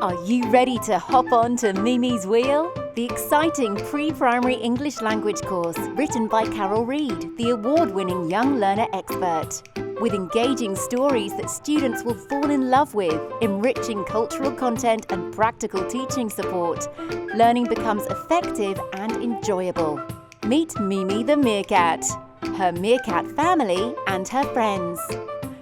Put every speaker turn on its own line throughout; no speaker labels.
Are you ready to hop on to Mimi's Wheel? The exciting pre-primary English language course written by Carol Reed, the award-winning young learner expert. With engaging stories that students will fall in love with, enriching cultural content and practical teaching support, learning becomes effective and enjoyable. Meet Mimi the meerkat, her meerkat family and her friends,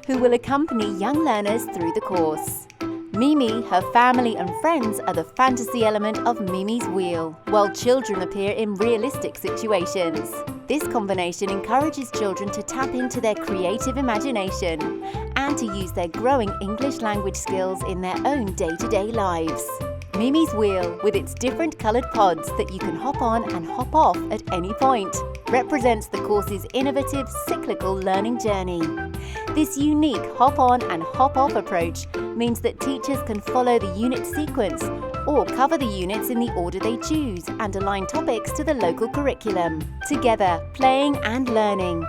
who will accompany young learners through the course. Mimi, her family and friends are the fantasy element of Mimi's Wheel, while children appear in realistic situations. This combination encourages children to tap into their creative imagination and to use their growing English language skills in their own day-to-day lives. Mimi's Wheel, with its different coloured pods that you can hop on and hop off at any point, represents the course's innovative cyclical learning journey. This unique hop-on and hop-off approach means that teachers can follow the unit sequence or cover the units in the order they choose and align topics to the local curriculum. Together, playing and learning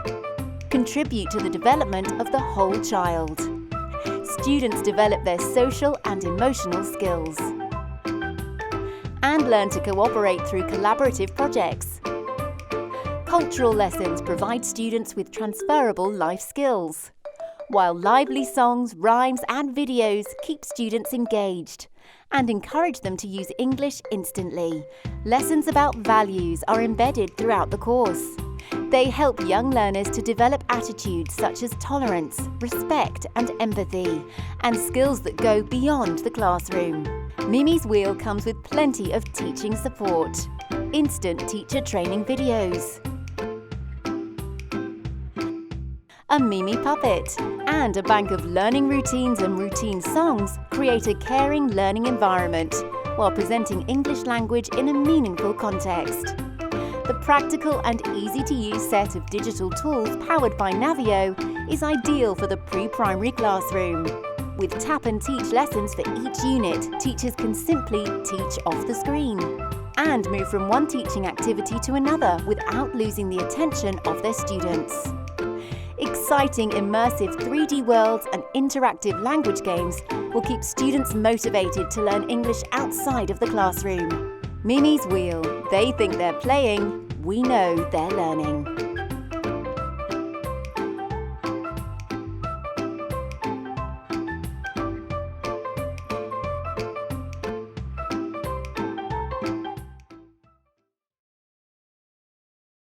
contribute to the development of the whole child. Students develop their social and emotional skills and learn to cooperate through collaborative projects. Cultural lessons provide students with transferable life skills, while lively songs, rhymes and videos keep students engaged and encourage them to use English instantly. Lessons about values are embedded throughout the course. They help young learners to develop attitudes such as tolerance, respect and empathy, and skills that go beyond the classroom. Mimi's Wheel comes with plenty of teaching support, instant teacher training videos, a Mimi puppet, and a bank of learning routines and routine songs create a caring learning environment while presenting English language in a meaningful context. The practical and easy-to-use set of digital tools powered by Navio is ideal for the pre-primary classroom. With tap and teach lessons for each unit, teachers can simply teach off the screen and move from one teaching activity to another without losing the attention of their students. Exciting, immersive 3D worlds and interactive language games will keep students motivated to learn English outside of the classroom. Mimi's Wheel. They think they're playing, we know they're learning.